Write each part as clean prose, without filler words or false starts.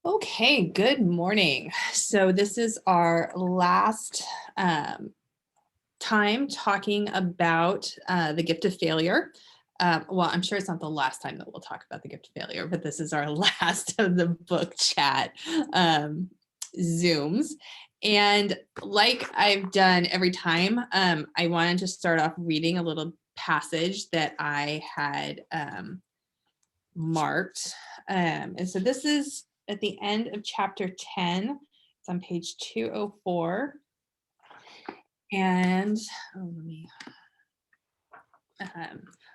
Okay, good morning. So this is our last time talking about the gift of failure. Well, I'm sure it's not the last time that we'll talk about the gift of failure, but this is our last of the book chat Zooms. And like I've done every time, I wanted to start off reading a little passage that I had marked. And so this is at the end of chapter 10. It's on page 204. And let me,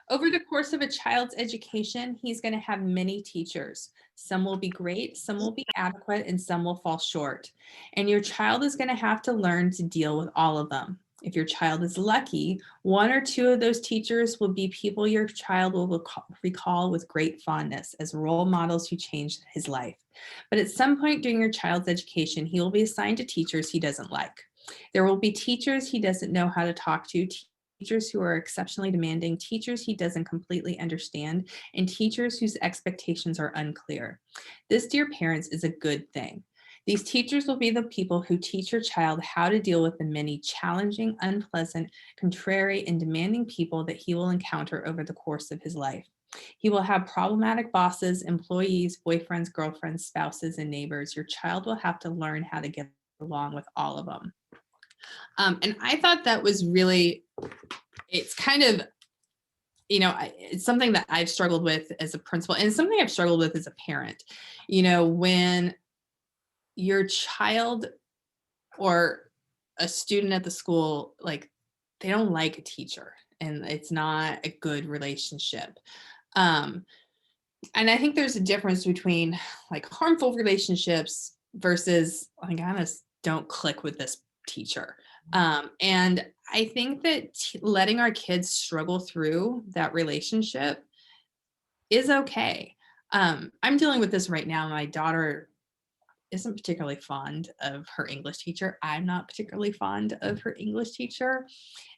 over the course of a child's education, he's going to have many teachers. Some will be great, some will be adequate, and some will fall short. And your child is going to have to learn to deal with all of them. If your child is lucky, one or two of those teachers will be people your child will recall with great fondness as role models who changed his life. But at some point during your child's education, he will be assigned to teachers he doesn't like. There will be teachers he doesn't know how to talk to, teachers who are exceptionally demanding, teachers he doesn't completely understand, and teachers whose expectations are unclear. This, dear parents, is a good thing. These teachers will be the people who teach your child how to deal with the many challenging, unpleasant, contrary, and demanding people that he will encounter over the course of his life. He will have problematic bosses, employees, boyfriends, girlfriends, spouses, and neighbors. Your child will have to learn how to get along with all of them. And I thought that was really, it's kind of, it's something that I've struggled with as a principal and something I've struggled with as a parent. When your child or a student at the school, like, they don't like a teacher and it's not a good relationship. And I think there's a difference between like harmful relationships versus like, I just don't click with this teacher. And I think that letting our kids struggle through that relationship is okay. I'm dealing with this right now. My daughter isn't particularly fond of her English teacher. I'm not particularly fond of her English teacher.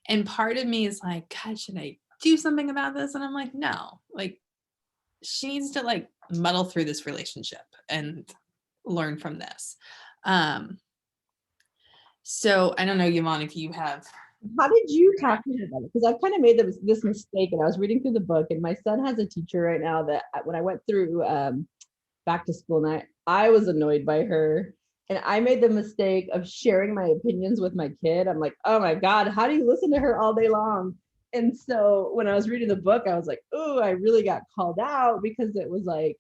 And part of me is like, God, should I do something about this? And I'm like, no, like, she needs to like muddle through this relationship and learn from this. So I don't know, Yvonne, if you have. How did you talk to him about it? Because I've kind of made this mistake, and I was reading through the book, and my son has a teacher right now that when I went through back to school night, I was annoyed by her, and I made the mistake of sharing my opinions with my kid. I'm like, oh my God, how do you listen to her all day long? And so when I was reading the book, I was like, oh, I really got called out because it was like,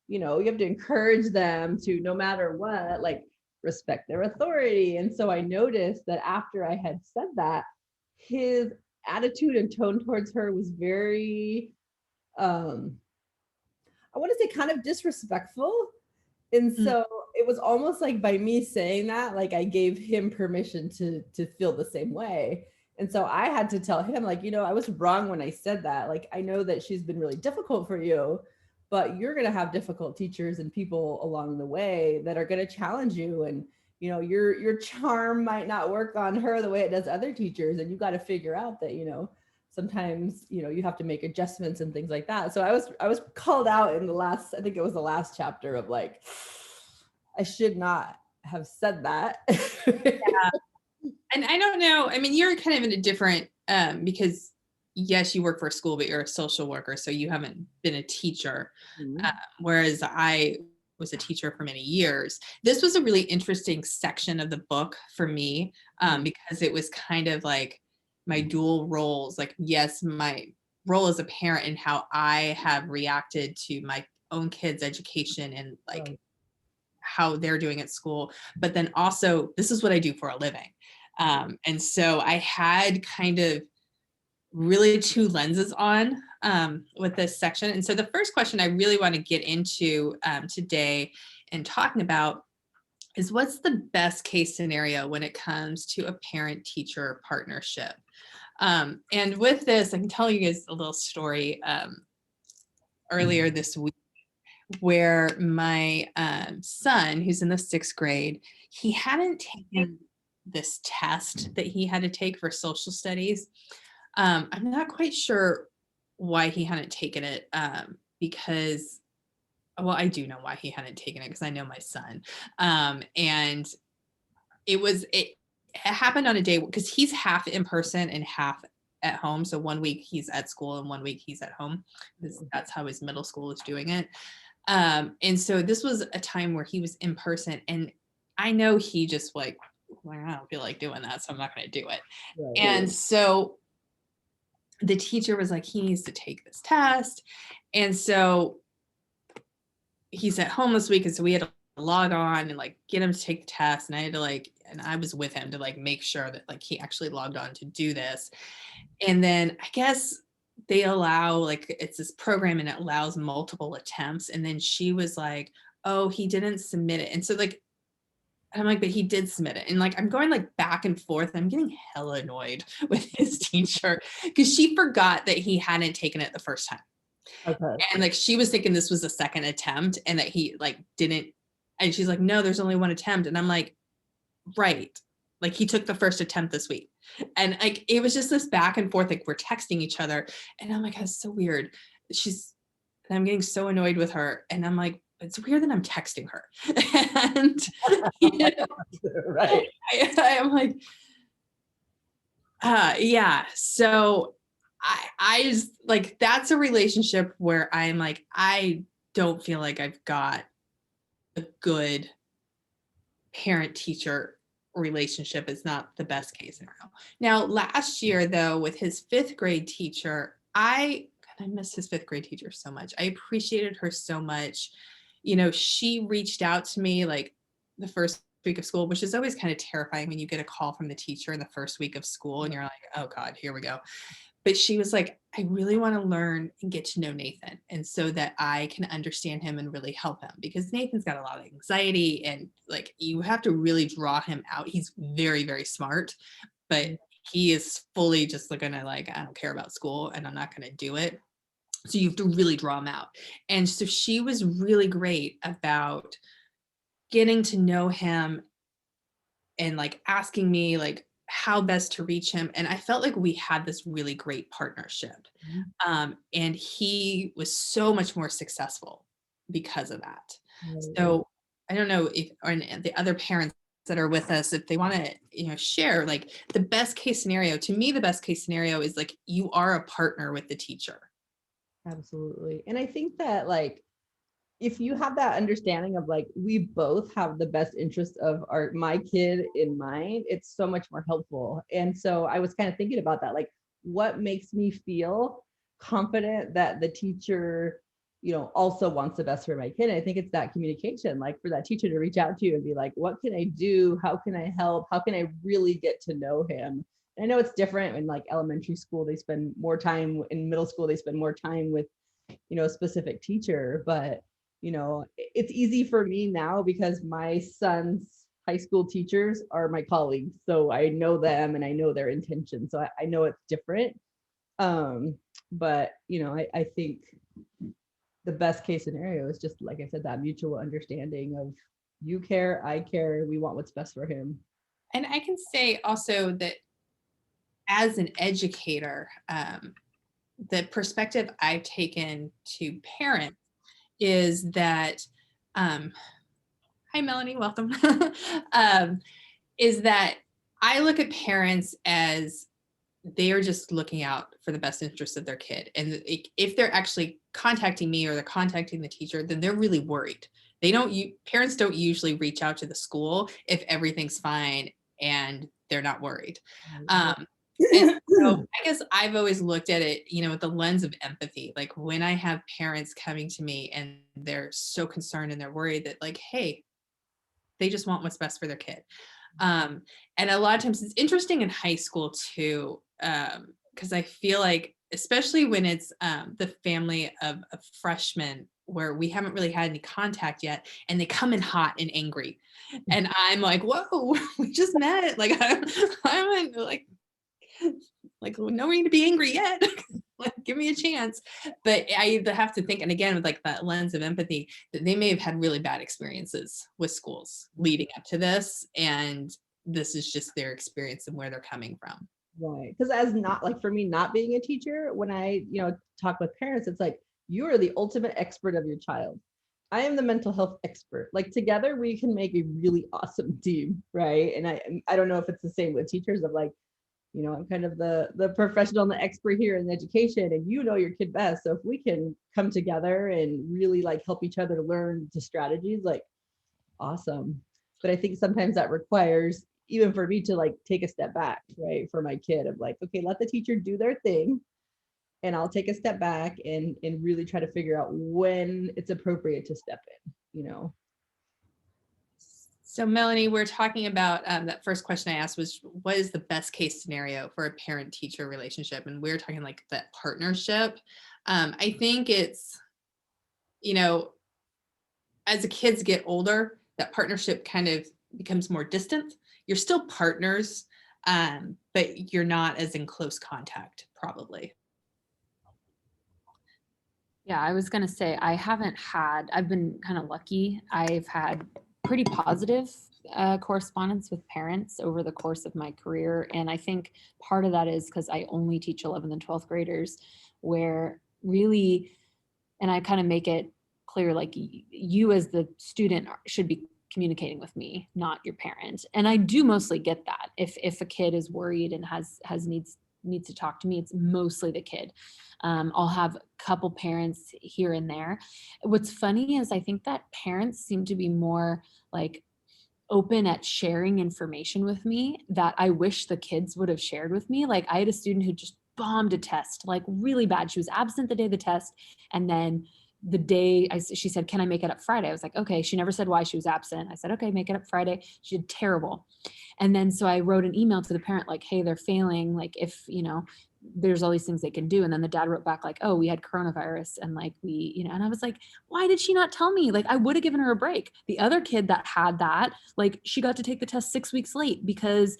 you have to encourage them to, no matter what, like respect their authority. And so I noticed that after I had said that, his attitude and tone towards her was very I want to say kind of disrespectful. And so it was almost like by me saying that, like I gave him permission to feel the same way. And so I had to tell him, like, I was wrong when I said that. Like, I know that she's been really difficult for you, but you're going to have difficult teachers and people along the way that are going to challenge you. And, your charm might not work on her the way it does other teachers. And you got to figure out that, sometimes, you have to make adjustments and things like that. So I was called out in I think it was the last chapter of like, I should not have said that. Yeah. And I don't know, I mean, you're kind of in a different, because yes, you work for a school, but you're a social worker, so you haven't been a teacher. Whereas I was a teacher for many years. This was a really interesting section of the book for me, because it was kind of like my dual roles. Like, yes, my role as a parent and how I have reacted to my own kids' education and like how they're doing at school, but then also this is what I do for a living. And so I had kind of really two lenses on with this section. And so the first question I really want to get into today and talking about is, what's the best case scenario when it comes to a parent-teacher partnership? And with this, I can tell you guys a little story earlier this week, where my son, who's in the 6th grade, he hadn't taken this test that he had to take for social studies. I'm not quite sure why he hadn't taken it, because well, I do know why he hadn't taken it because I know my son. And it happened on a day because he's half in person and half at home. So one week he's at school and one week he's at home because that's how his middle school is doing it. And so this was a time where he was in person, and I know he just like, well, I don't feel like doing that, so I'm not going to do it. Right. And so the teacher was like, he needs to take this test. And so he's at home this week. And so we had to log on and like get him to take the test. And I had to like, and I was with him to like make sure that like he actually logged on to do this. And then I guess they allow like it's this program and it allows multiple attempts. And then she was like, oh, he didn't submit it. And so like, and I'm like, but he did submit it. And like, I'm going like back and forth. I'm getting hella annoyed with his teacher because she forgot that he hadn't taken it the first time. Okay. And like, she was thinking this was a second attempt and that he like didn't. And she's like, no, there's only one attempt. And I'm like, right. Like he took the first attempt this week. And like, it was just this back and forth. Like we're texting each other. And I'm like, that's so weird. And I'm getting so annoyed with her. And I'm like, it's weird that I'm texting her. And you know, Right. I'm like, yeah. So I just like, that's a relationship where I'm like, I don't feel like I've got a good parent teacher relationship. Is not the best case scenario. Now, last year though, with his fifth grade teacher, I miss his fifth grade teacher so much. I appreciated her so much. You know, she reached out to me like the first week of school, which is always kind of terrifying when you get a call from the teacher in the first week of school and you're like, oh God, here we go. But she was like, I really want to learn and get to know Nathan. And so that I can understand him and really help him because Nathan's got a lot of anxiety and like you have to really draw him out. He's very, very smart, but he is fully just looking at like, I don't care about school and I'm not going to do it. So you have to really draw him out. And so she was really great about getting to know him and like asking me like how best to reach him. And I felt like we had this really great partnership. Mhm. And he was so much more successful because of that. Right. So I don't know if or the other parents that are with us, if they want to, you know, share like the best case scenario. To me, the best case scenario is like you are a partner with the teacher. Absolutely. And I think that like if you have that understanding of like we both have the best interest of my kid in mind, it's so much more helpful. And so I was kind of thinking about that, like what makes me feel confident that the teacher, also wants the best for my kid. And I think it's that communication, like for that teacher to reach out to you and be like, what can I do? How can I help? How can I really get to know him? And I know it's different in like elementary school, they spend more time. In middle school, they spend more time with a specific teacher. But it's easy for me now because my son's high school teachers are my colleagues, so I know them and I know their intentions, so I know it's different. But I think the best case scenario is just like I said, that mutual understanding of you care, I care, we want what's best for him. And I can say also that as an educator, the perspective I've taken to parents is that, hi Melanie, welcome, um, is that I look at parents as they are just looking out for the best interest of their kid. And if they're actually contacting me or they're contacting the teacher, then they're really worried. Parents don't usually reach out to the school if everything's fine and they're not worried. And so I guess I've always looked at it, with the lens of empathy. Like when I have parents coming to me and they're so concerned and they're worried that like, hey, they just want what's best for their kid. And a lot of times it's interesting in high school too, because I feel like, especially when it's the family of a freshman where we haven't really had any contact yet, and they come in hot and angry, and I'm like, "Whoa, we just met! Like, I haven't no need to be angry yet. Like, give me a chance." But I have to think, and again, with like that lens of empathy, that they may have had really bad experiences with schools leading up to this, and this is just their experience and where they're coming from. Right. Because as not like for me, not being a teacher, when I, talk with parents, it's like you are the ultimate expert of your child. I am the mental health expert. Like together we can make a really awesome team, right? And I don't know if it's the same with teachers of like, I'm kind of the professional and the expert here in education, and you know your kid best. So if we can come together and really like help each other learn the strategies, like awesome. But I think sometimes that requires even for me to like take a step back, right? For my kid of like, okay, let the teacher do their thing and I'll take a step back and really try to figure out when it's appropriate to step in. So Melanie, we're talking about that first question I asked was, what is the best case scenario for a parent-teacher relationship? And we're talking like that partnership. I think it's, you know, as the kids get older, that partnership kind of becomes more distant. You're still partners, but you're not as in close contact, probably. Yeah, I was gonna say I've been kind of lucky. I've had pretty positive correspondence with parents over the course of my career. And I think part of that is because I only teach 11th and 12th graders, where really, and I kind of make it clear, like you as the student should be communicating with me, not your parent. And I do mostly get that. If a kid is worried and has needs to talk to me, it's mostly the kid. I'll have a couple parents here and there. What's funny is I think that parents seem to be more like open at sharing information with me that I wish the kids would have shared with me. Like I had a student who just bombed a test, like really bad. She was absent the day of the test. And then the day she said, can I make it up Friday? I was like, okay. She never said why she was absent. I said, okay, make it up Friday. She did terrible. And then, so I wrote an email to the parent, like, hey, they're failing. Like if, there's all these things they can do. And then the dad wrote back like, oh, we had coronavirus. And like, and I was like, why did she not tell me? Like, I would have given her a break. The other kid that had that, like, she got to take the test 6 weeks late because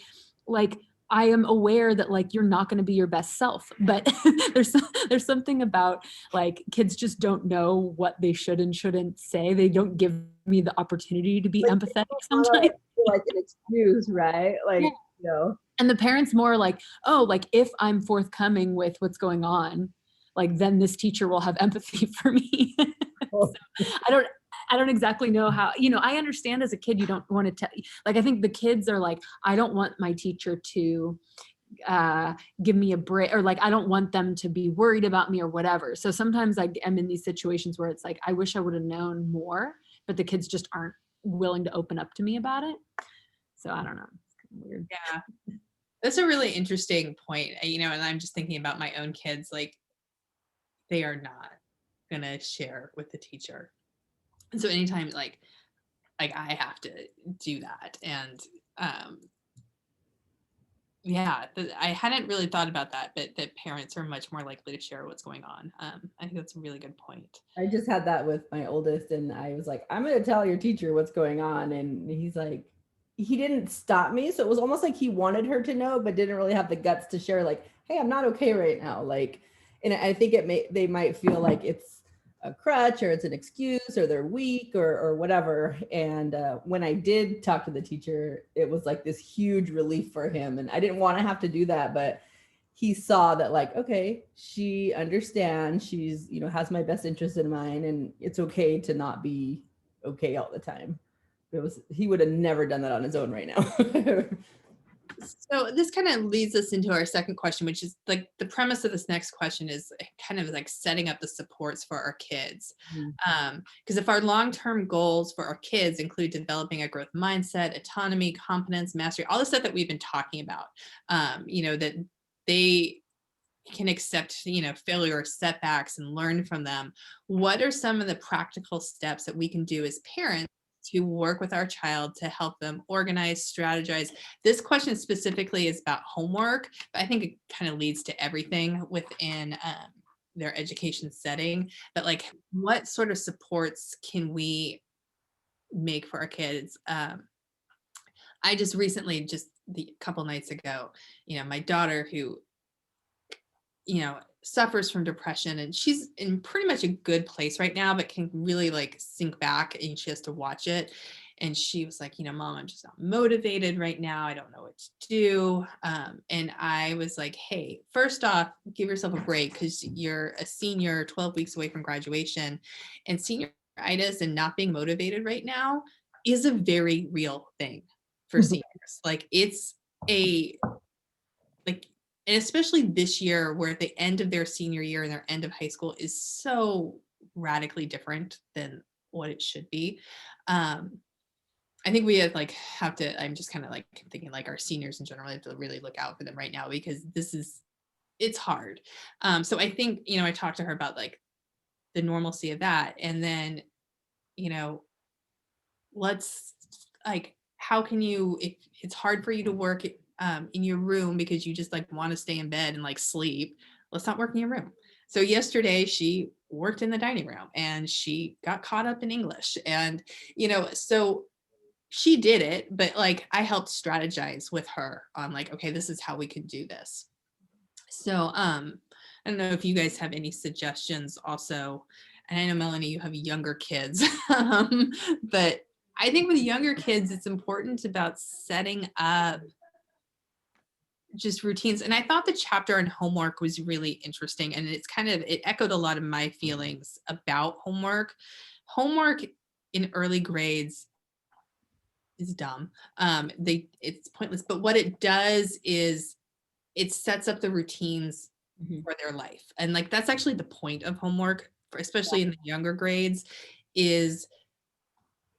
like, I am aware that like you're not going to be your best self, but there's something about like kids just don't know what they should and shouldn't say. They don't give me the opportunity to be Like, empathetic wanna, sometimes. feel like an excuse, right? Like, Yeah. And the parents more like, oh, like if I'm forthcoming with what's going on, like then this teacher will have empathy for me. So I don't exactly know how, I understand as a kid, you don't want to tell, like, I think the kids are like, I don't want my teacher to give me a break, or like, I don't want them to be worried about me or whatever. So sometimes I'm in these situations where it's like, I wish I would have known more, but the kids just aren't willing to open up to me about it. So I don't know. It's kind of weird. Yeah. That's a really interesting point, and I'm just thinking about my own kids, like they are not gonna share with the teacher. And so anytime like I have to do that. And yeah, I hadn't really thought about that, but that parents are much more likely to share what's going on. I think that's a really good point. I just had that with my oldest, and I was like, I'm going to tell your teacher what's going on. And he's like, he didn't stop me. So it was almost like he wanted her to know, but didn't really have the guts to share, like, hey, I'm not okay right now. Like, and I think they might feel like it's a crutch or it's an excuse or they're weak or whatever. And when I did talk to the teacher, it was like this huge relief for him. And I didn't want to have to do that, but he saw that like, okay, she understands, she's, has my best interest in mind, and it's okay to not be okay all the time. He would have never done that on his own right now. So this kind of leads us into our second question, which is like the premise of this next question is kind of like setting up the supports for our kids. Because if our long-term goals for our kids include developing a growth mindset, autonomy, competence, mastery, all the stuff that we've been talking about, that they can accept, failure or setbacks and learn from them. What are some of the practical steps that we can do as parents to work with our child to help them organize, strategize? This question specifically is about homework, but I think it kind of leads to everything within their education setting. But like, what sort of supports can we make for our kids? I just recently, just a couple nights ago, my daughter who suffers from depression, and she's in pretty much a good place right now, but can really like sink back, and she has to watch it. And she was like, Mom, I'm just not motivated right now. I don't know what to do. And I was like, hey, first off, give yourself a break because you're a senior, 12 weeks away from graduation. And senior senioritis and not being motivated right now is a very real thing for seniors. Like it's a, like, and especially this year where at the end of their senior year and their end of high school is so radically different than what it should be. I think we have to, I'm just kind of like thinking like our seniors in general have to really look out for them right now because it's hard. So I think, I talked to her about like the normalcy of that. And then, let's like, how can you, if it's hard for you to work in your room because you just like want to stay in bed and like sleep, let's not work in your room. So yesterday she worked in the dining room and she got caught up in English and, so she did it, but like I helped strategize with her on like, okay, this is how we can do this. So I don't know if you guys have any suggestions also. And I know Melanie, you have younger kids, but I think with younger kids, it's important about setting up just routines. And I thought the chapter on homework was really interesting. And it echoed a lot of my feelings about homework. Homework in early grades is dumb. It's pointless, but what it does is it sets up the routines for their life. And like, that's actually the point of homework, especially in the younger grades, is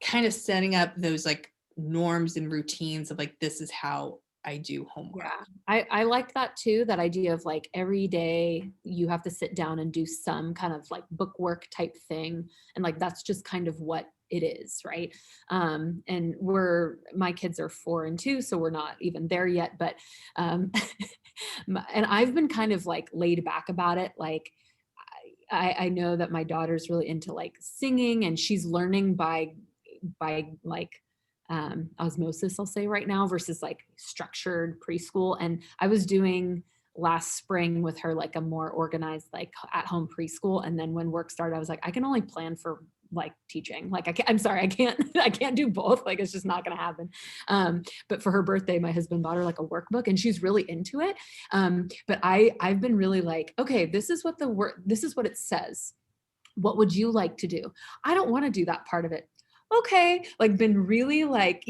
kind of setting up those like norms and routines of like, this is how I do homework. Yeah, I like that too, that idea of like every day you have to sit down and do some kind of like bookwork type thing. And like, that's just kind of what it is, right? And my kids are 4 and 2, so we're not even there yet, but and I've been kind of like laid back about it. Like I know that my daughter's really into like singing and she's learning by like osmosis, I'll say right now, versus like structured preschool. And I was doing last spring with her like a more organized like at home preschool. And then when work started, I was like, I can only plan for like teaching. Like I'm sorry, I can't do both. Like it's just not going to happen. But for her birthday, my husband bought her like a workbook and she's really into it. But I've been really like, okay, this is what it says. What would you like to do? I don't want to do that part of it. Okay, like been really like,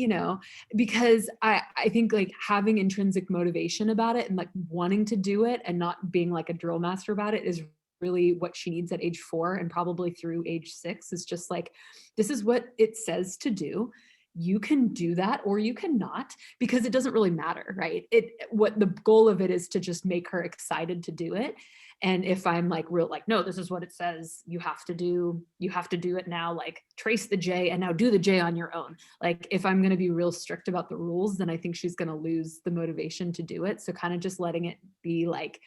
because I think like having intrinsic motivation about it and like wanting to do it and not being like a drill master about it is really what she needs at age 4 and probably through age 6. Is just like, this is what it says to do. You can do that or you cannot, because it doesn't really matter, right? What the goal of it is to just make her excited to do it. And if I'm like real, like, no, this is what it says, you have to do it now, like trace the J and now do the J on your own. Like if I'm going to be real strict about the rules, then I think she's going to lose the motivation to do it. So kind of just letting it be like,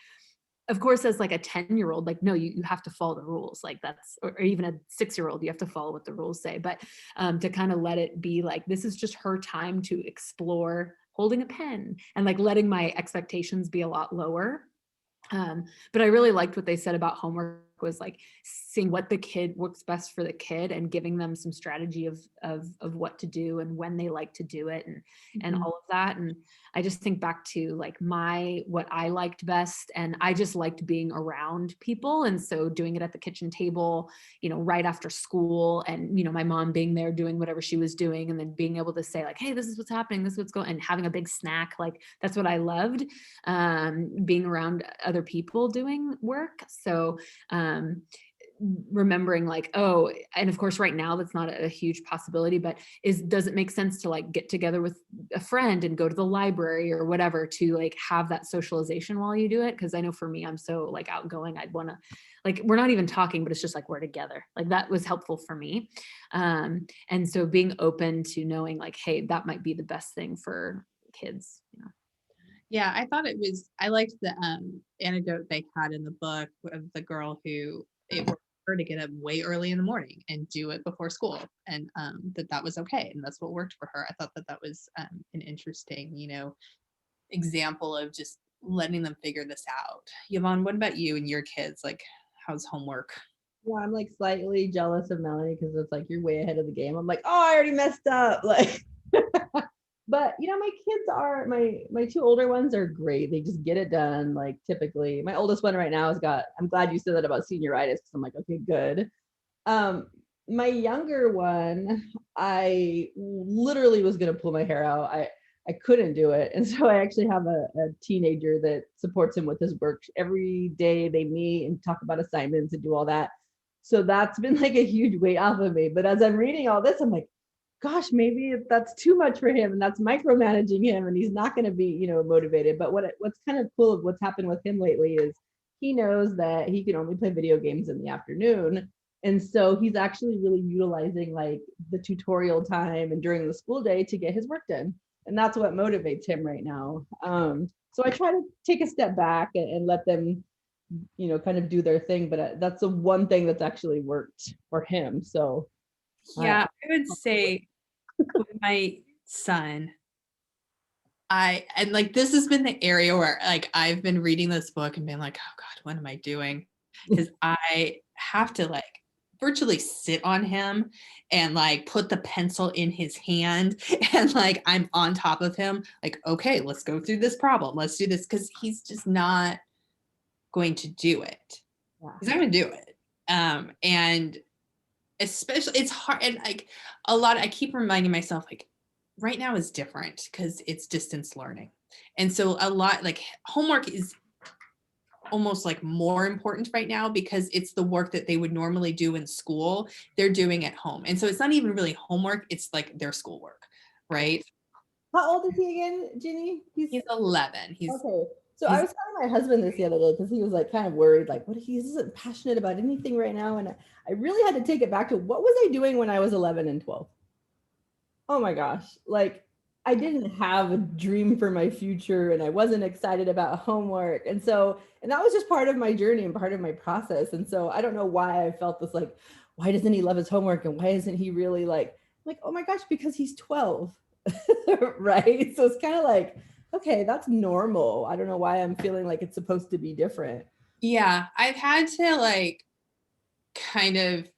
of course, as like a 10-year-old, like, no, you have to follow the rules. Like that's, or even a 6-year-old, you have to follow what the rules say. But to kind of let it be like, this is just her time to explore holding a pen and like letting my expectations be a lot lower. But I really liked what they said about homework, was like seeing what the kid works best for the kid and giving them some strategy of what to do and when they like to do it and all of that. And I just think back to like what I liked best, and I just liked being around people. And so doing it at the kitchen table, right after school, and my mom being there doing whatever she was doing, and then being able to say like, hey, this is what's happening, this is what's going, and having a big snack. Like that's what I loved, being around other people doing work. So remembering like, oh, and of course right now that's not a huge possibility, but does it make sense to like get together with a friend and go to the library or whatever to like have that socialization while you do it? Because I know for me, I'm so like outgoing, I'd want to, like, we're not even talking, but it's just like we're together. Like that was helpful for me. And so being open to knowing like, hey, that might be the best thing for kids. Yeah, I liked the antidote they had in the book of the girl who it worked for her to get up way early in the morning and do it before school, and that was okay, and that's what worked for her. I thought that was an interesting, example of just letting them figure this out. Yvonne, what about you and your kids? Like, how's homework? Yeah, I'm like slightly jealous of Melanie because it's like you're way ahead of the game. I'm like, oh, I already messed up. Like, but my kids are my 2 older ones are great. They just get it done. Like typically, my oldest one right now I'm glad you said that about senioritis, because I'm like, okay, good. my younger one, I literally was going to pull my hair out. I couldn't do it. And so I actually have a teenager that supports him with his work. Every day they meet and talk about assignments and do all that. So that's been like a huge weight off of me. But as I'm reading all this, I'm like, gosh, maybe that's too much for him and that's micromanaging him and he's not going to be, motivated. But what's kind of cool of what's happened with him lately is he knows that he can only play video games in the afternoon. And so he's actually really utilizing like the tutorial time and during the school day to get his work done. And that's what motivates him right now. So I try to take a step back and let them, kind of do their thing. But that's the one thing that's actually worked for him. So Yeah, I would say with my son, and like this has been the area where like I've been reading this book and being like, oh God, what am I doing? Because I have to like virtually sit on him and like put the pencil in his hand and like I'm on top of him, like, okay, let's go through this problem. Let's do this because he's just not going to do it. Yeah. He's not going to do it. And especially it's hard and like I keep reminding myself like right now is different because it's distance learning. And so a lot like homework is almost like more important right now because it's the work that they would normally do in school, they're doing at home. And so it's not even really homework, it's like their schoolwork, right? How old is he again, Ginny? He's 11. Okay. So I was telling my husband this the other day because he was like kind of worried, like, what if he isn't passionate about anything right now? And I really had to take it back to what was I doing when I was 11 and 12? Oh my gosh. Like I didn't have a dream for my future and I wasn't excited about homework. And that was just part of my journey and part of my process. And so I don't know why I felt this like, why doesn't he love his homework? And why isn't he really like, oh my gosh, because he's 12. Right. So it's kind of like, okay, that's normal. I don't know why I'm feeling like it's supposed to be different. Yeah, I've had to like kind of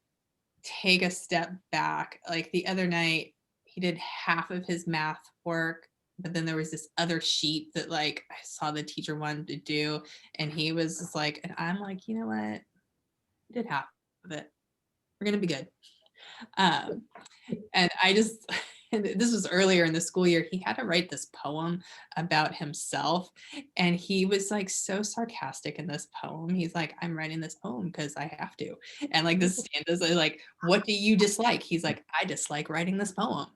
take a step back. Like the other night, he did half of his math work, but then there was this other sheet that like I saw the teacher wanted to do, and he was just like, and I'm like, you know what? He did half of it. We're gonna be good. And I just, and this was earlier in the school year, he had to write this poem about himself. And he was like so sarcastic in this poem. He's like, I'm writing this poem because I have to. And like the stanzas are like, what do you dislike? He's like, I dislike writing this poem.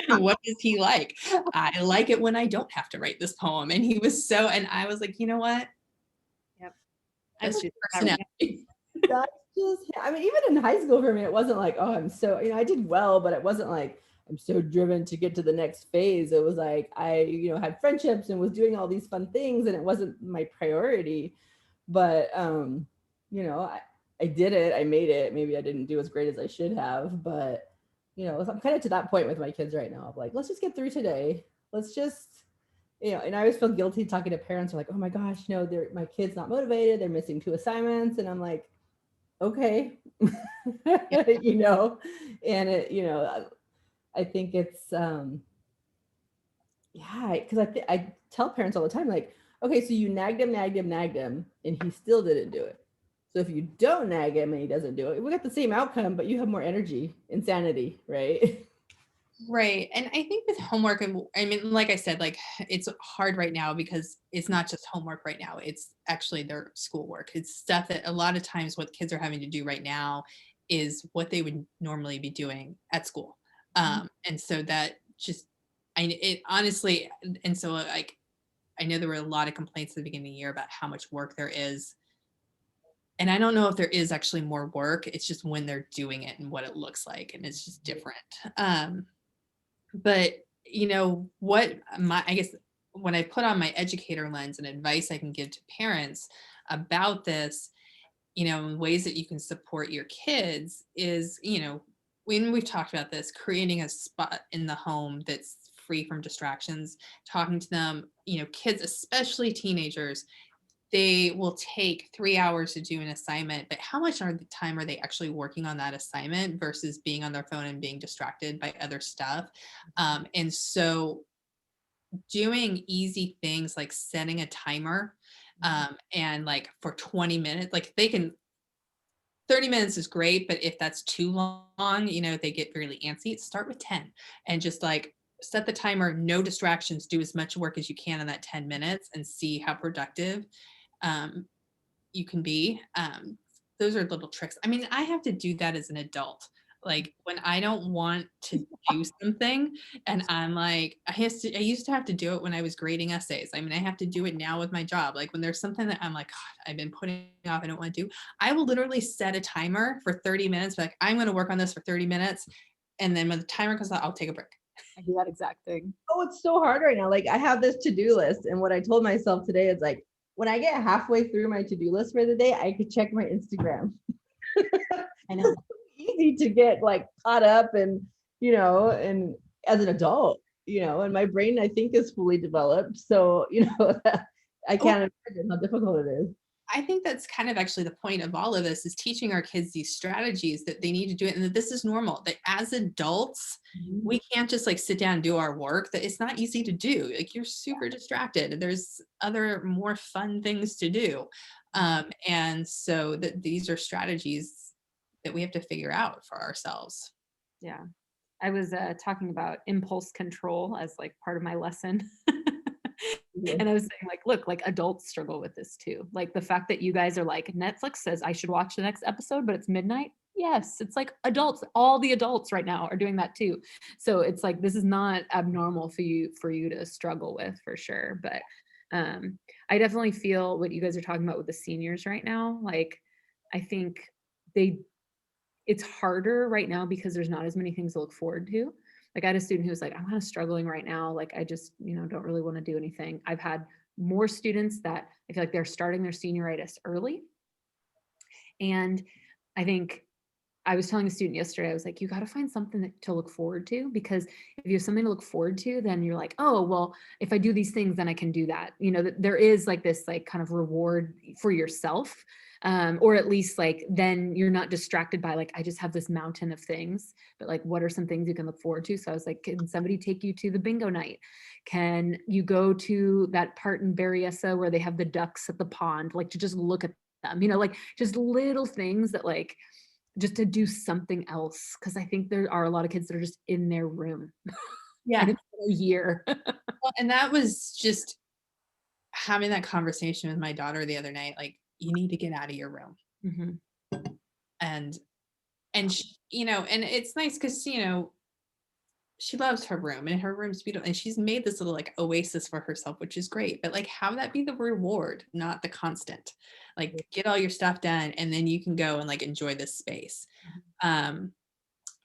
And what does he like? I like it when I don't have to write this poem. And he was so, and I was like, you know what? Yep. That's your personality. That's just, I mean, even in high school for me, it wasn't like, oh, I'm so, I did well, but it wasn't like, I'm so driven to get to the next phase. It was like, I, had friendships and was doing all these fun things and it wasn't my priority, but, I did it, I made it. Maybe I didn't do as great as I should have, but, I'm kind of to that point with my kids right now of like, let's just get through today. Let's just, and I always feel guilty talking to parents who are like, oh my gosh, my kid's not motivated. They're missing 2 assignments. And I'm like, okay, and it, I think it's, because I tell parents all the time, like, okay, so you nagged him, and he still didn't do it. So if you don't nag him and he doesn't do it, we got the same outcome, but you have more energy, insanity, right? Right. And I think with homework, and I mean, like I said, like it's hard right now because it's not just homework right now. It's actually their schoolwork. It's stuff that a lot of times what kids are having to do right now is what they would normally be doing at school. And so that just, it honestly, and so like, I know there were a lot of complaints at the beginning of the year about how much work there is. And I don't know if there is actually more work. It's just when they're doing it and what it looks like. And it's just different. But I guess when I put on my educator lens and advice I can give to parents about this, ways that you can support your kids is, when we've talked about this, creating a spot in the home that's free from distractions, talking to them, kids, especially teenagers, they will take 3 hours to do an assignment, but how much of the time are they actually working on that assignment versus being on their phone and being distracted by other stuff? And so doing easy things like setting a timer and like for 20 minutes, like they can 30 minutes is great, but if that's too long, you know, they get really antsy. Start with 10 and just like set the timer, no distractions, do as much work as you can in that 10 minutes and see how productive um, you can be. Those are little tricks. I mean, I have to do that as an adult. Like when I don't want to do something and I'm like, I used to have to do it when I was grading essays. I mean, I have to do it now with my job. Like when there's something that I'm like, God, I've been putting off, I don't want to do, I will literally set a timer for 30 minutes. Like I'm going to work on this for 30 minutes. And then when the timer comes out, I'll take a break. I do that exact thing. Oh, it's so hard right now. Like I have this to-do list, and what I told myself today is like, when I get halfway through my to-do list for the day, I could check my Instagram. I know. Easy to get like caught up and, you know, and as an adult, you know, and my brain I think is fully developed. So, you know, I can't imagine how difficult it is. I think that's kind of actually the point of all of this is teaching our kids these strategies that they need to do it and that this is normal, that as adults, we can't just like sit down and do our work, that it's not easy to do. Like you're super distracted. There's other more fun things to do. And so that these are strategies that we have to figure out for ourselves. Yeah. I was talking about impulse control as like part of my lesson. And I was saying like, look, like adults struggle with this too. Like the fact that you guys are like, Netflix says I should watch the next episode, but it's midnight. Yes, it's like adults, all the adults right now are doing that too. So it's like, this is not abnormal for you to struggle with for sure. But I definitely feel what you guys are talking about with the seniors right now. Like, I think it's harder right now because there's not as many things to look forward to. Like I had a student who was like, I'm kind of struggling right now. Like I just, don't really want to do anything. I've had more students that I feel like they're starting their senioritis early. And I think I was telling a student yesterday, I was like, you got to find something to look forward to, because if you have something to look forward to, then you're like, oh, well, if I do these things, then I can do that. There is like this like kind of reward for yourself. Or at least like, then you're not distracted by like, I just have this mountain of things, but like, what are some things you can look forward to? So I was like, can somebody take you to the bingo night? Can you go to that part in Berryessa where they have the ducks at the pond, like to just look at them, like just little things that like, just to do something else. Cause I think there are a lot of kids that are just in their room. Yeah. And it's a year. Well, and that was just having that conversation with my daughter the other night. Like, you need to get out of your room. Mm-hmm. And she, and it's nice because, she loves her room and her room's beautiful and she's made this little like oasis for herself, which is great, but like have that be the reward, not the constant. Like get all your stuff done and then you can go and like enjoy this space. I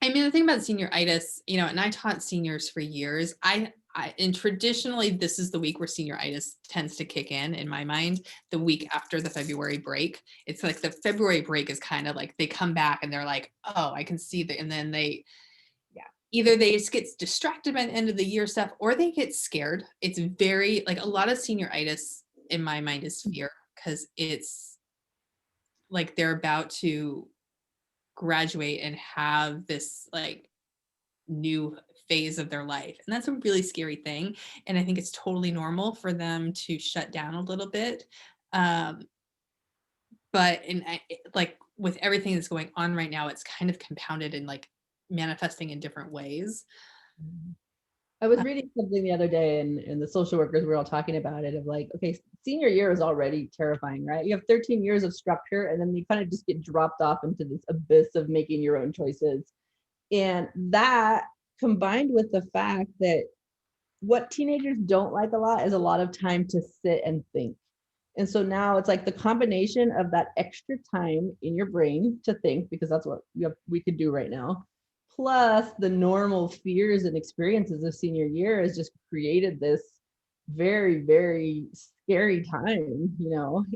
mean, the thing about senioritis, and I taught seniors for years. And traditionally, this is the week where senioritis tends to kick in my mind, the week after the February break. It's like the February break is kind of like they come back and they're like, oh, I can see that. And then either they just get distracted by the end of the year stuff or they get scared. It's very like a lot of senioritis in my mind is fear because it's like they're about to graduate and have this like new phase of their life. And that's a really scary thing. And I think it's totally normal for them to shut down a little bit. But like with everything that's going on right now, it's kind of compounded and like manifesting in different ways. I was reading something the other day and the social workers were all talking about it of like, okay, senior year is already terrifying, right? You have 13 years of structure and then you kind of just get dropped off into this abyss of making your own choices. And that combined with the fact that what teenagers don't like a lot is a lot of time to sit and think. And so now it's like the combination of that extra time in your brain to think, because that's what we could do right now, plus the normal fears and experiences of senior year has just created this very, very scary time,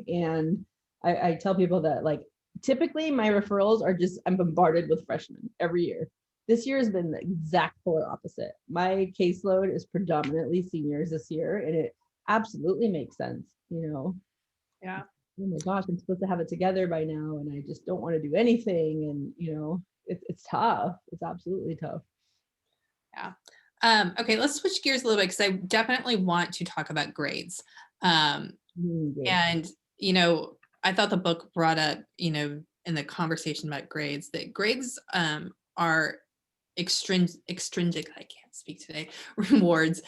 and I tell people that like typically my referrals are just, I'm bombarded with freshmen every year. This year has been the exact polar opposite. My caseload is predominantly seniors this year, and it absolutely makes sense, Yeah. Oh my gosh, I'm supposed to have it together by now, and I just don't want to do anything. And, it's tough. It's absolutely tough. Yeah. Okay, let's switch gears a little bit because I definitely want to talk about grades. And, I thought the book brought up, in the conversation about grades, that grades are extrinsic, I can't speak today, rewards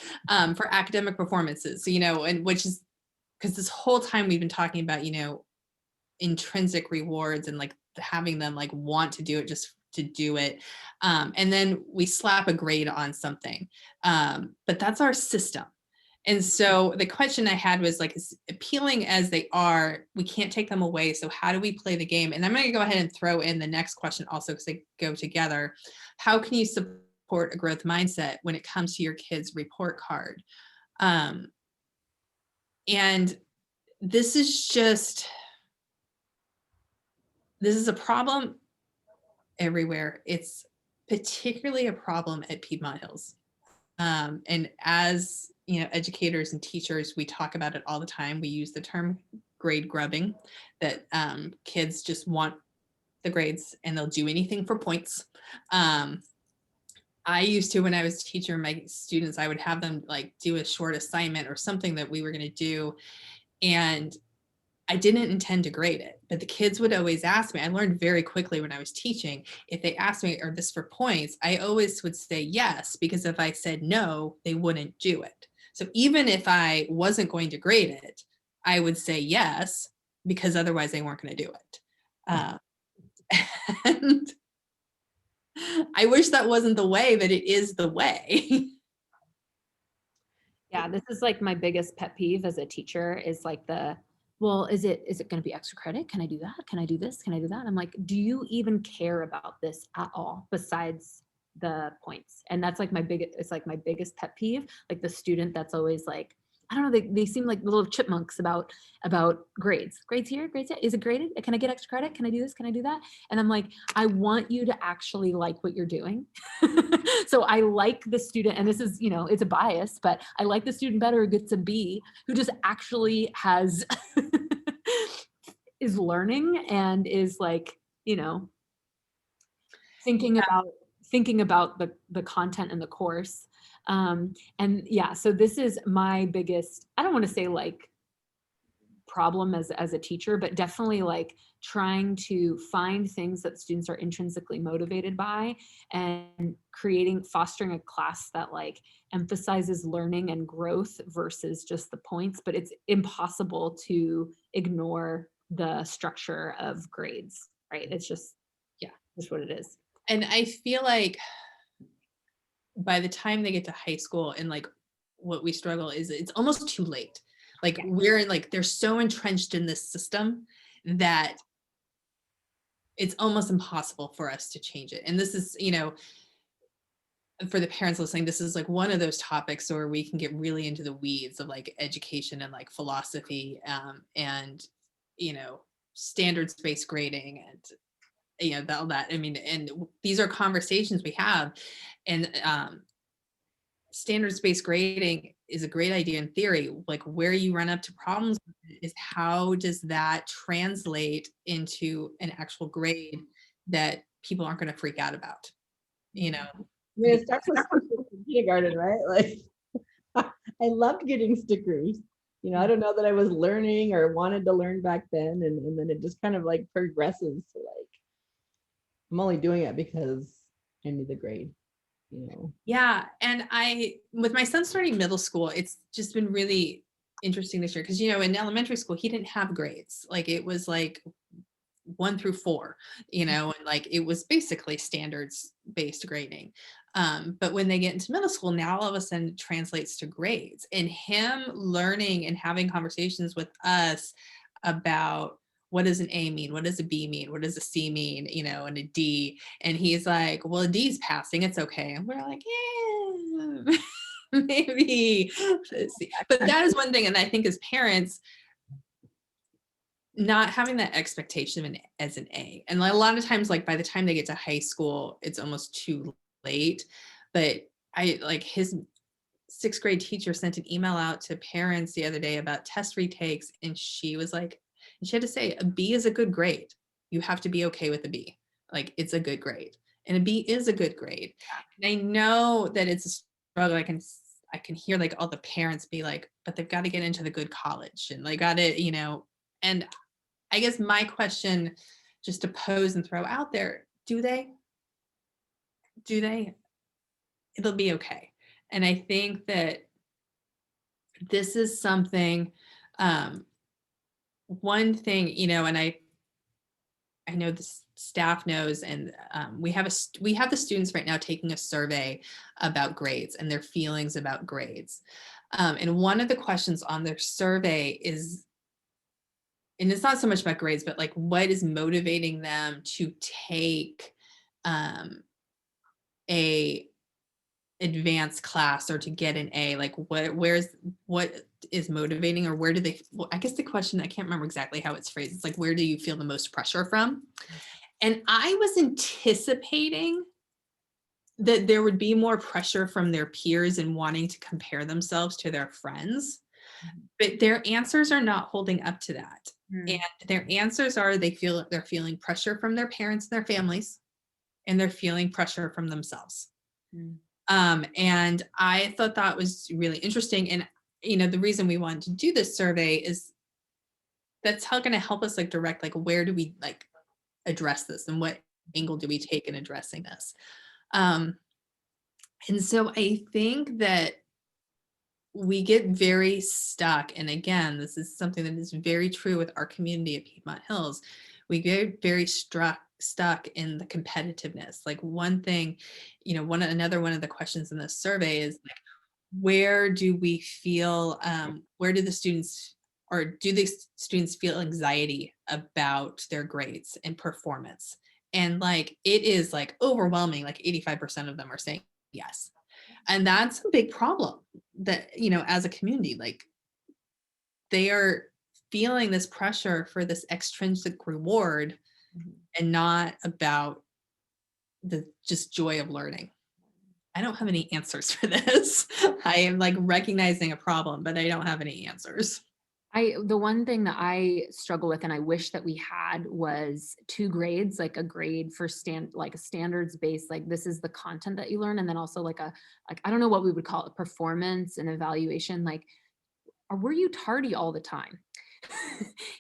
for academic performances. So, and which is because this whole time we've been talking about, intrinsic rewards and like having them like want to do it just to do it. And then we slap a grade on something. But that's our system. And so the question I had was like, as appealing as they are, we can't take them away. So how do we play the game? And I'm going to go ahead and throw in the next question also because they go together. How can you support a growth mindset when it comes to your kid's report card? And this is a problem everywhere. It's particularly a problem at Piedmont Hills. And as educators and teachers, we talk about it all the time. We use the term grade grubbing, that kids just want the grades and they'll do anything for points. I used to, when I was a teacher, my students, I would have them like do a short assignment or something that we were going to do. And I didn't intend to grade it, but the kids would always ask me. I learned very quickly when I was teaching, if they asked me, are this for points? I always would say yes, because if I said no, they wouldn't do it. So even if I wasn't going to grade it, I would say yes, because otherwise they weren't going to do it. And I wish that wasn't the way, but it is the way. Yeah, this is like my biggest pet peeve as a teacher is like well, is it going to be extra credit? Can I do that? Can I do this? Can I do that? I'm like, do you even care about this at all besides the points? And that's like it's like my biggest pet peeve, like the student that's always like, I don't know, they seem like little chipmunks about grades. Grades here, grades here. Is it graded? Can I get extra credit? Can I do this? Can I do that? And I'm like, I want you to actually like what you're doing. So I like the student, and this is, it's a bias, but I like the student better who gets a B, who just actually has, is learning and is like, thinking about the content in the course. And yeah, so this is my biggest, I don't want to say like problem as a teacher, but definitely like trying to find things that students are intrinsically motivated by and fostering a class that like emphasizes learning and growth versus just the points. But it's impossible to ignore the structure of grades, right? It's just, yeah, that's what it is. And I feel like by the time they get to high school and like what we struggle is it's almost too late. Like we're like, they're so entrenched in this system that it's almost impossible for us to change it. And this is, for the parents listening, this is like one of those topics where we can get really into the weeds of like education and like philosophy and, standards-based grading and all that. I mean, and these are conversations we have, and standards-based grading is a great idea in theory. Like where you run up to problems is how does that translate into an actual grade that people aren't going to freak out about, I mean, it starts with kindergarten, right? Like I loved getting stickers. I don't know that I was learning or wanted to learn back then. And then it just kind of like progresses to like, I'm only doing it because I need the grade, Yeah. And with my son starting middle school, it's just been really interesting this year. Cause in elementary school, he didn't have grades. Like it was like 1 through 4, and like it was basically standards based grading. But when they get into middle school, now all of a sudden it translates to grades, and him learning and having conversations with us about what does an A mean? What does a B mean? What does a C mean? And a D. And he's like, well, a D is passing. It's okay. And we're like, yeah, maybe. But that is one thing. And I think as parents, not having that expectation as an A. And a lot of times, like by the time they get to high school, it's almost too late. But his 6th grade teacher sent an email out to parents the other day about test retakes. And she was like, she had to say a B is a good grade. You have to be okay with a B. Like it's a good grade. And a B is a good grade. And I know that it's a struggle. I can hear like all the parents be like, but they've got to get into the good college and they got to, and I guess my question, just to pose and throw out there. Do they? Do they? It'll be okay. And I think that this is something, one thing, and I know the staff knows, and we have the students right now taking a survey about grades and their feelings about grades. And one of the questions on their survey is, and it's not so much about grades, but like what is motivating them to take a advanced class or to get an A, like what is motivating, or where do they, well, I guess the question, I can't remember exactly how it's phrased. It's like, where do you feel the most pressure from? And I was anticipating that there would be more pressure from their peers and wanting to compare themselves to their friends, but their answers are not holding up to that. And their answers are, they're feeling pressure from their parents and their families, and they're feeling pressure from themselves. And I thought that was really interesting. And, the reason we wanted to do this survey is that's how going to help us like direct, like, where do we like address this, and what angle do we take in addressing this? And so I think that we get very stuck. And again, this is something that is very true with our community at Piedmont Hills. We get very stuck in the competitiveness. Like one thing, another one of the questions in this survey is like, where do we feel, where do the students, or do the students feel anxiety about their grades and performance? And like, it is like overwhelming, like 85% of them are saying yes. And that's a big problem that, as a community, like they are feeling this pressure for this extrinsic reward and not about the just joy of learning. I don't have any answers for this. I am like recognizing a problem, but I don't have any answers. The one thing that I struggle with and I wish that we had was 2 grades, like a grade for like a standards based, like this is the content that you learn. And then also like I don't know what we would call it, performance and evaluation. Like, were you tardy all the time?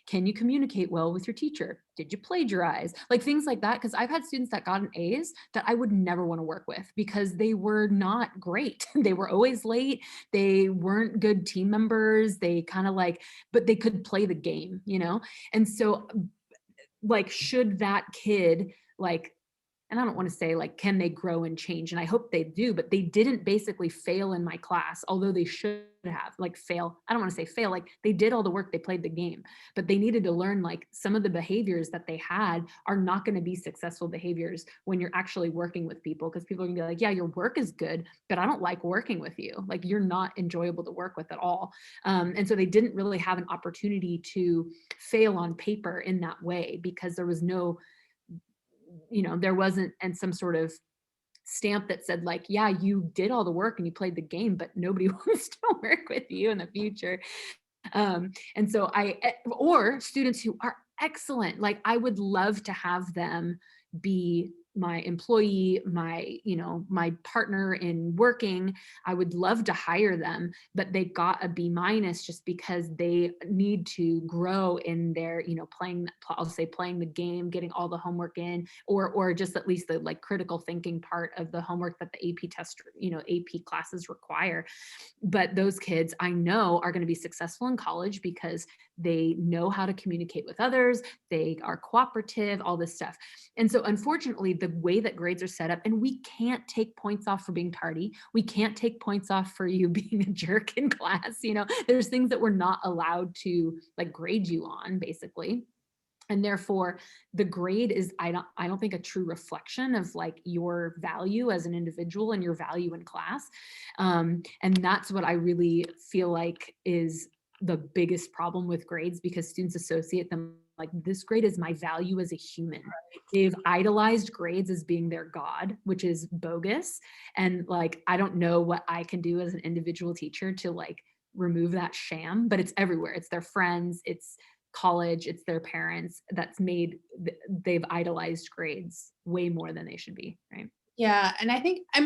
Can you communicate well with your teacher? Did you plagiarize? Like things like that. Because I've had students that got an A's that I would never want to work with because they were not great. They were always late. They weren't good team members. They kind of like, but they could play the game, And so like, should that kid like, and I don't want to say like, can they grow and change? And I hope they do, but they didn't basically fail in my class, although they should have like fail. I don't want to say fail, like they did all the work, they played the game, but they needed to learn like some of the behaviors that they had are not going to be successful behaviors when you're actually working with people. Because people are gonna be like, yeah, your work is good, but I don't like working with you. Like you're not enjoyable to work with at all. And so they didn't really have an opportunity to fail on paper in that way because there was no, there wasn't and some sort of stamp that said like, yeah, you did all the work and you played the game, but nobody wants to work with you in the future. And so or students who are excellent, like I would love to have them be my employee, my partner in working. I would love to hire them, but they got a B- just because they need to grow in their, playing the game, getting all the homework in, or just at least the like critical thinking part of the homework that the AP test, AP classes require. But those kids I know are going to be successful in college because they know how to communicate with others. They are cooperative, all this stuff. And so unfortunately, the way that grades are set up, and we can't take points off for being tardy. We can't take points off for you being a jerk in class. There's things that we're not allowed to like grade you on basically. And therefore the grade is, I don't think a true reflection of like your value as an individual and your value in class. And that's what I really feel like is the biggest problem with grades, because students associate them like, this grade is my value as a human. They've idolized grades as being their God, which is bogus. And like, I don't know what I can do as an individual teacher to like remove that sham, but it's everywhere. It's their friends, it's college, it's their parents they've idolized grades way more than they should be, right? Yeah, and I think I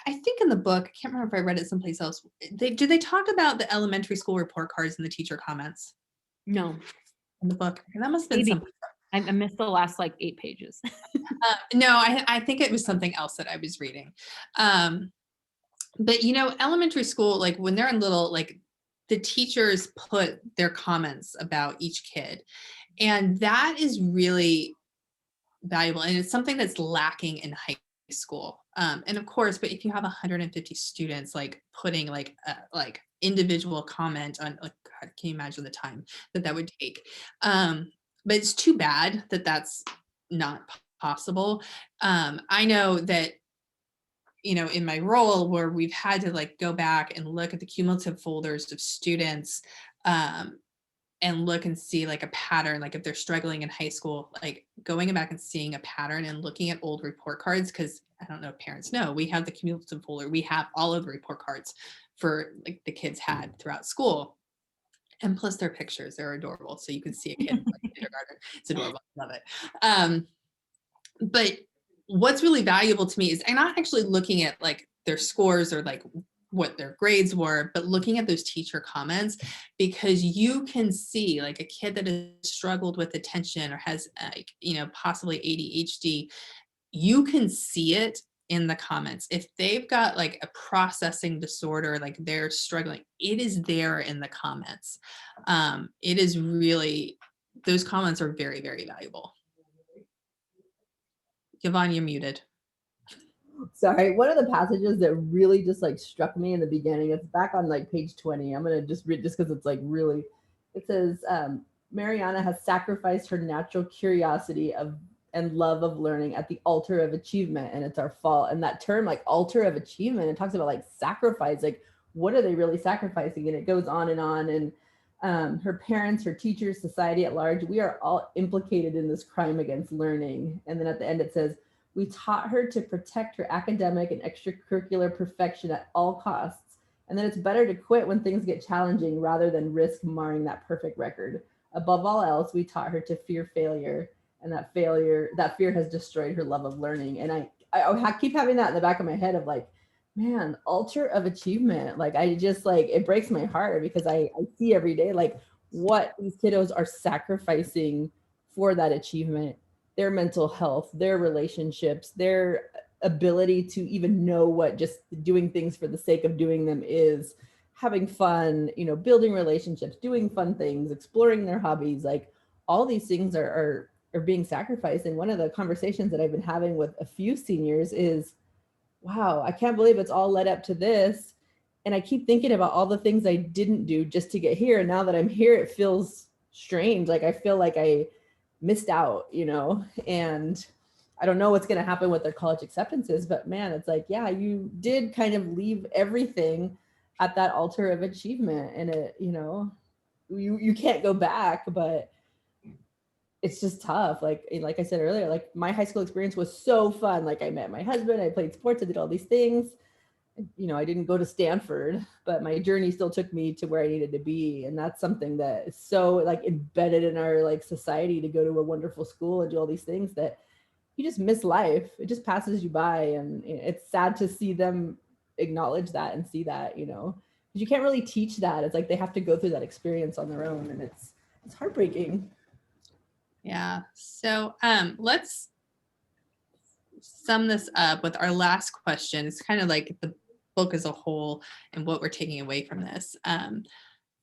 think in the book, I can't remember if I read it someplace else. Do they talk about the elementary school report cards and the teacher comments No. in the book? And that must have been Maybe. something. I missed the last like 8 pages. No, I think it was something else that I was reading. But elementary school, like when they're in little, like the teachers put their comments about each kid. And that is really valuable. And it's something that's lacking in high school. And of course, but if you have 150 students, like putting like individual comment on, like, God, can you imagine the time that would take? But it's too bad that that's not possible. I know that, in my role where we've had to like go back and look at the cumulative folders of students, and look and see like a pattern, like if they're struggling in high school, like going back and seeing a pattern and looking at old report cards. Cause I don't know if parents know, we have the cumulative folder. We have all of the report cards for like the kids had throughout school. And plus their pictures, they're adorable. So you can see a kid in like kindergarten. It's adorable. I love it. But what's really valuable to me is I'm not actually looking at like their scores or like what their grades were, but looking at those teacher comments, because you can see like a kid that has struggled with attention or has possibly ADHD, you can see it in the comments. If they've got like a processing disorder, like they're struggling, it is there in the comments. It is really, those comments are very, very valuable. Yvonne, you're muted. Sorry, one of the passages that really just like struck me in the beginning, it's back on like page 20. I'm going to just read just because it's like really, it says, Mariana has sacrificed her natural curiosity and love of learning at the altar of achievement, and it's our fault. And that term, like altar of achievement, it talks about like sacrifice, like what are they really sacrificing? And it goes on and on. And her parents, her teachers, society at large, we are all implicated in this crime against learning. And then at the end it says, we taught her to protect her academic and extracurricular perfection at all costs, and that it's better to quit when things get challenging rather than risk marring that perfect record. Above all else, we taught her to fear failure, and that fear has destroyed her love of learning. And I keep having that in the back of my head of like, man, altar of achievement. Like I just like, it breaks my heart because I see every day like what these kiddos are sacrificing for that achievement, their mental health, their relationships, their ability to even know what just doing things for the sake of doing them is, having fun, building relationships, doing fun things, exploring their hobbies, like all these things are being sacrificed. And one of the conversations that I've been having with a few seniors is, wow, I can't believe it's all led up to this. And I keep thinking about all the things I didn't do just to get here. And now that I'm here, it feels strange. Like I feel like I missed out, and I don't know what's going to happen with their college acceptances, but man, it's like, yeah, you did kind of leave everything at that altar of achievement, and it, you can't go back, but it's just tough. Like I said earlier, like my high school experience was so fun. Like I met my husband, I played sports, I did all these things. I didn't go to Stanford, but my journey still took me to where I needed to be. And that's something that is so like embedded in our like society, to go to a wonderful school and do all these things, that you just miss life. It just passes you by. And it's sad to see them acknowledge that and see that, because you can't really teach that. It's like they have to go through that experience on their own, and it's heartbreaking. Yeah. So let's sum this up with our last question. It's kind of like the book as a whole and what we're taking away from this.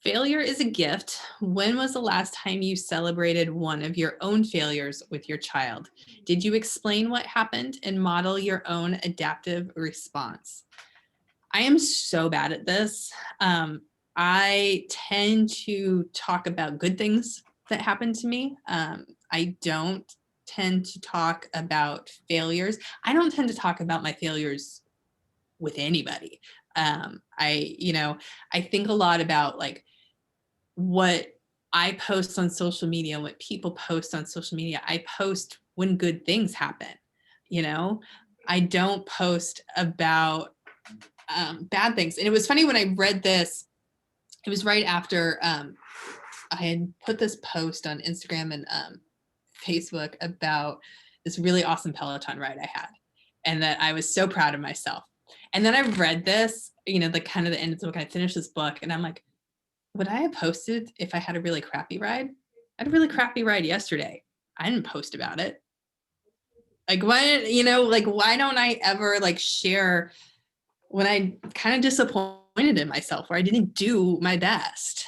Failure is a gift. When was the last time you celebrated one of your own failures with your child? Did you explain what happened and model your own adaptive response? I am so bad at this. I tend to talk about good things that happened to me. I don't tend to talk about failures. I don't tend to talk about my failures with anybody. I think a lot about like what I post on social media, what people post on social media. I post when good things happen. I don't post about bad things. And it was funny when I read this, it was right after I had put this post on Instagram and Facebook about this really awesome Peloton ride I had, and that I was so proud of myself. And then I read this, the kind of the end of the book, I finished this book, and I'm like, would I have posted if I had a really crappy ride? I had a really crappy ride yesterday. I didn't post about it. Like, why, like, why don't I ever like share when I kind of disappointed in myself where I didn't do my best?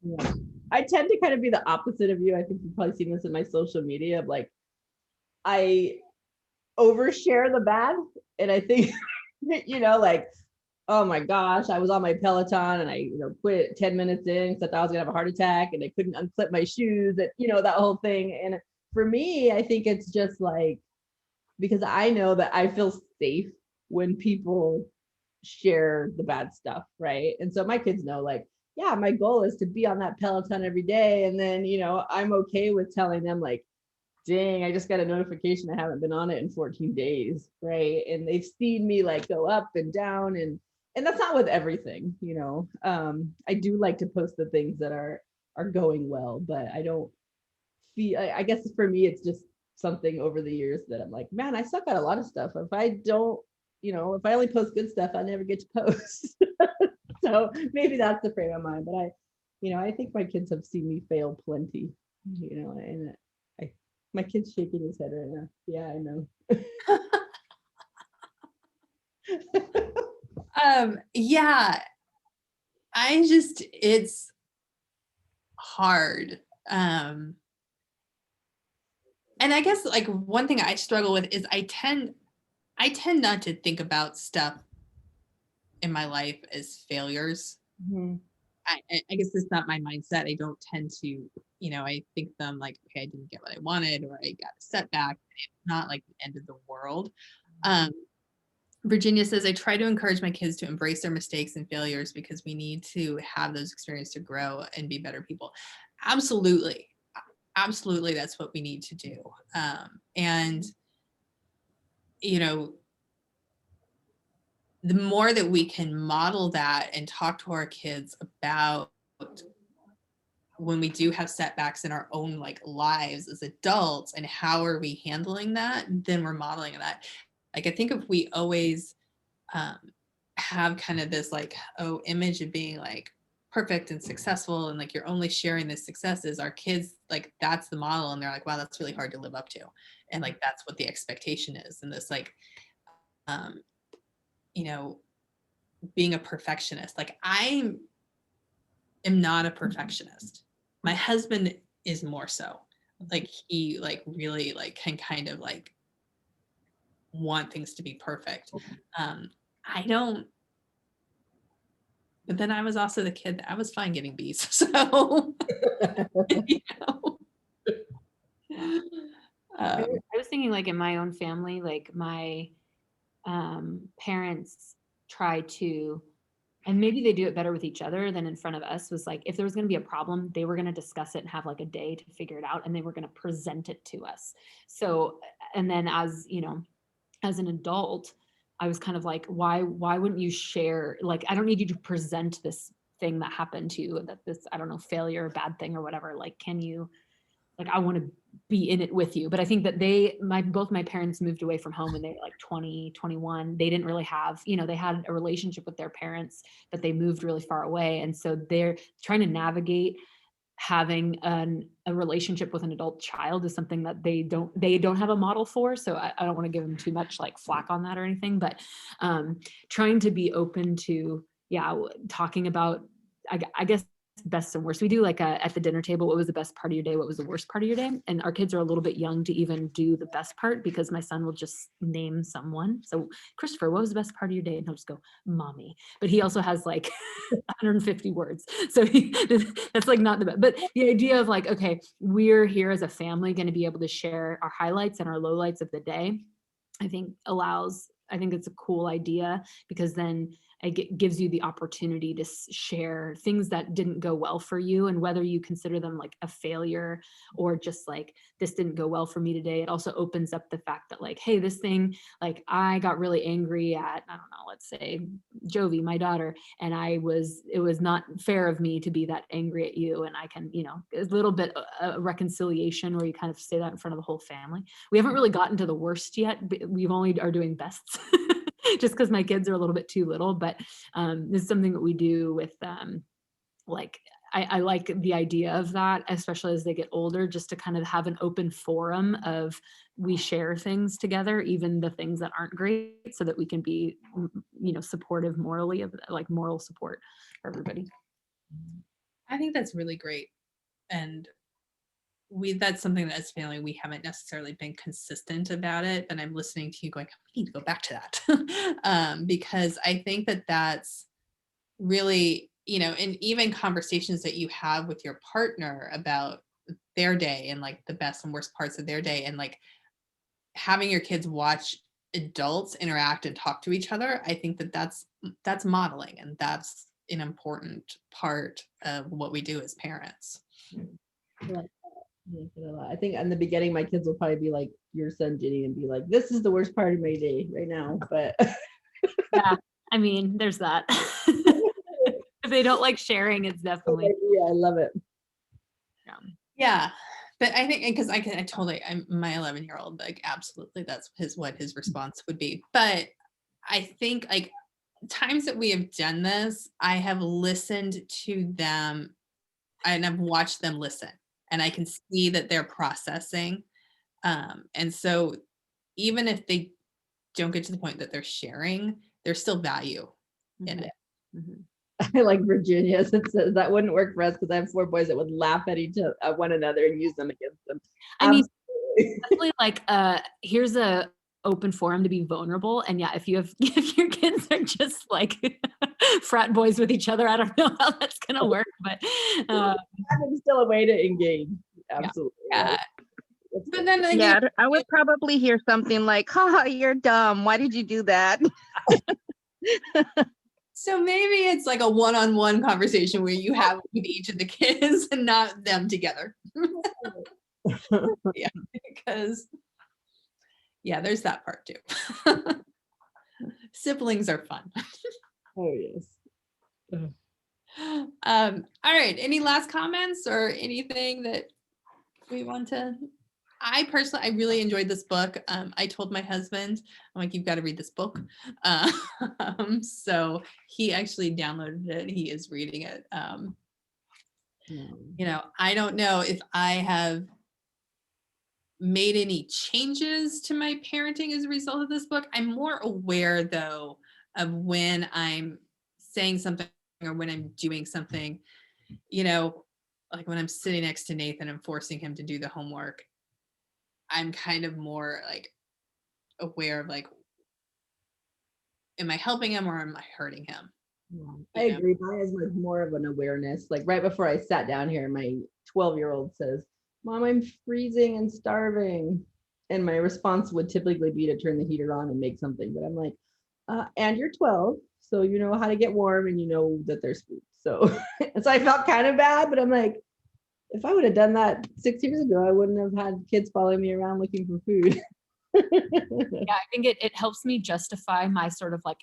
Yeah. I tend to kind of be the opposite of you. I think you've probably seen this in my social media of like, I overshare the bad. And I think, like, oh my gosh, I was on my Peloton and I, quit 10 minutes in because I thought I was gonna have a heart attack and I couldn't unclip my shoes, and that whole thing. And for me, I think it's just like, because I know that I feel safe when people share the bad stuff, right? And so my kids know, like, yeah, my goal is to be on that Peloton every day. And then, I'm okay with telling them, like, dang, I just got a notification I haven't been on it in 14 days, right? And they've seen me like go up and down, and that's not with everything, I do like to post the things that are going well, but I don't feel, I guess for me it's just something over the years that I'm like, man, I suck at a lot of stuff. If I don't, if I only post good stuff, I never get to post. So maybe that's the frame of mind. But I think my kids have seen me fail plenty, and my kid's shaking his head right now. Yeah, I know. Yeah, it's hard. And I guess like one thing I struggle with is I tend not to think about stuff in my life as failures. Mm-hmm. I guess it's not my mindset. I don't tend to, I think them like, okay, I didn't get what I wanted, or I got a setback. It's not like the end of the world. Virginia says, I try to encourage my kids to embrace their mistakes and failures because we need to have those experiences to grow and be better people. Absolutely. Absolutely. That's what we need to do. And, the more that we can model that and talk to our kids about when we do have setbacks in our own like lives as adults and how are we handling that, then we're modeling that. Like, I think if we always have kind of this like, image of being like perfect and successful and like you're only sharing the successes, our kids, like that's the model, and they're like, wow, that's really hard to live up to. And like that's what the expectation is. And this like being a perfectionist. Like I am not a perfectionist. My husband is more so. Like he like really like can kind of like want things to be perfect. I don't. But then I was also the kid that I was fine getting B's. So I was thinking like in my own family, like my parents try to, and maybe they do it better with each other than in front of us, was like if there was going to be a problem, they were going to discuss it and have like a day to figure it out, and they were going to present it to us. So, and then as as an adult, I was kind of like, why wouldn't you share? Like, I don't need you to present this thing that happened to you, that this, I don't know, failure or bad thing or whatever. Like, can you, like, I want to be in it with you. But I think that both my parents moved away from home when they were like 20, 21. They didn't really have, they had a relationship with their parents, but they moved really far away. And so they're trying to navigate having a relationship with an adult child is something that they don't have a model for. So I don't want to give them too much like flack on that or anything, but trying to be open to, talking about, I guess, best and worst. We do like at the dinner table, what was the best part of your day? What was the worst part of your day? And our kids are a little bit young to even do the best part, because my son will just name someone. So Christopher, what was the best part of your day? And he'll just go, mommy. But he also has like 150 words. So that's like not the best. But the idea of like, okay, we're here as a family going to be able to share our highlights and our lowlights of the day, I think it's a cool idea, because then it gives you the opportunity to share things that didn't go well for you, and whether you consider them like a failure or just like, this didn't go well for me today. It also opens up the fact that like, hey, this thing, like I got really angry at, I don't know, let's say Jovi, my daughter, and it was not fair of me to be that angry at you. And I can, a little bit of reconciliation where you kind of say that in front of the whole family. We haven't really gotten to the worst yet. We've only are doing bests. Just because my kids are a little bit too little, but this is something that we do with like, I like the idea of that, especially as they get older, just to kind of have an open forum of we share things together, even the things that aren't great, so that we can be, supportive morally, of like moral support for everybody. I think that's really great. And that's something that as a family, we haven't necessarily been consistent about it. And I'm listening to you going, we need to go back to that. Because I think that that's really, and even conversations that you have with your partner about their day and like the best and worst parts of their day, and like having your kids watch adults interact and talk to each other. I think that that's modeling, and that's an important part of what we do as parents. I like that. I like it a lot. I think in the beginning, my kids will probably be like your son, Ginny, and be like, this is the worst part of my day right now. But Yeah, I mean, there's that. If they don't like sharing, it's definitely. yeah, I love it. Yeah. But I think, because I'm my 11-year-old, like, absolutely, that's what his response would be. But I think like times that we have done this, I have listened to them and I've watched them listen, and I can see that they're processing. And so even if they don't get to the point that they're sharing, there's still value in it. Mm-hmm. I like Virginia's. It says that wouldn't work for us because I have 4 boys that would laugh at one another and use them against them. I mean, definitely like here's a open forum to be vulnerable. And yeah, if your kids are just like frat boys with each other, I don't know how that's gonna work, but having still a way to engage. Absolutely. Yeah. But then yeah, I would probably hear something like, "Ha, you're dumb. Why did you do that?" So maybe it's like a one-on-one conversation where you have with each of the kids and not them together. Yeah, because there's that part too. Siblings are fun. Oh yes. All right. Any last comments or anything that we want to? I really enjoyed this book. I told my husband, I'm like, you've got to read this book. So he actually downloaded it. He is reading it. I don't know if I have made any changes to my parenting as a result of this book. I'm more aware though of when I'm saying something or when I'm doing something, like when I'm sitting next to Nathan and forcing him to do the homework. I'm kind of more like aware of like, am I helping him or am I hurting him? Yeah, I agree. Mine is like more of an awareness. Like right before I sat down here, my 12-year-old says, "Mom, I'm freezing and starving." And my response would typically be to turn the heater on and make something. But I'm like, and you're 12, so you know how to get warm and you know that there's food. So, so I felt kind of bad, but I'm like, if I would have done that 6 years ago, I wouldn't have had kids following me around looking for food. Yeah, I think it helps me justify my sort of like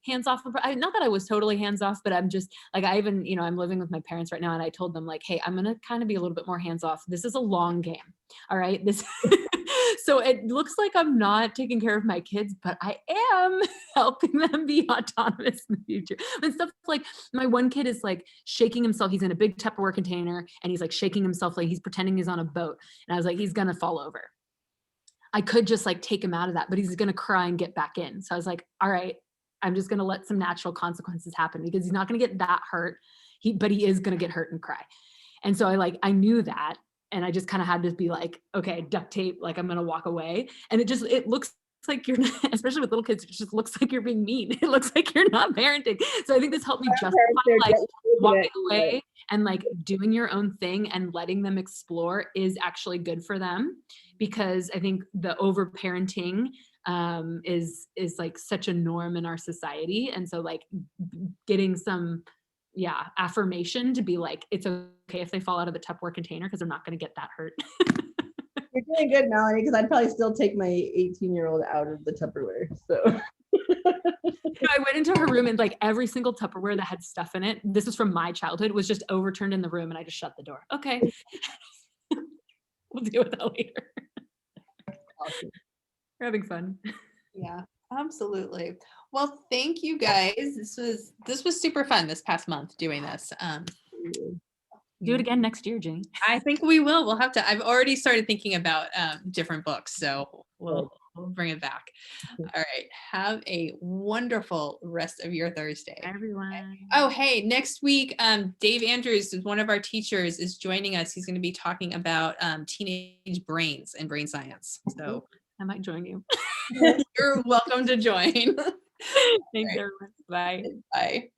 hands off. Not that I was totally hands off, but I'm just like, I even, I'm living with my parents right now, and I told them like, hey, I'm going to kind of be a little bit more hands off. This is a long game. All right. So it looks like I'm not taking care of my kids, but I am helping them be autonomous in the future. And stuff like my one kid is like shaking himself. He's in a big Tupperware container and he's like shaking himself like he's pretending he's on a boat. And I was like, he's going to fall over. I could just like take him out of that, but he's going to cry and get back in. So I was like, all right, I'm just going to let some natural consequences happen because he's not going to get that hurt. But he is going to get hurt and cry. And so I knew that. And I just kind of had to be like, okay, duct tape, like I'm going to walk away. And it looks like you're not, especially with little kids, it just looks like you're being mean. It looks like you're not parenting. So I think this helped me justify like walking away and like doing your own thing and letting them explore is actually good for them, because I think the over parenting is like such a norm in our society. And so like getting some affirmation to be like, it's okay if they fall out of the Tupperware container because they're not going to get that hurt. You're doing good, Melanie, because I'd probably still take my 18-year-old out of the Tupperware. So I went into her room and like every single Tupperware that had stuff in it, this was from my childhood, was just overturned in the room, and I just shut the door. Okay. We'll deal with that later. awesome. We're having fun. Yeah, absolutely. Well, thank you guys. This was super fun this past month doing this. Absolutely. Do it again next year, Jane. I think we will. We'll have to. I've already started thinking about different books, so we'll bring it back. All right. Have a wonderful rest of your Thursday. Bye, everyone. Oh, hey, next week, Dave Andrews, is one of our teachers, is joining us. He's going to be talking about teenage brains and brain science. So I might join you. you're welcome to join. Thanks, everyone. Bye. Bye.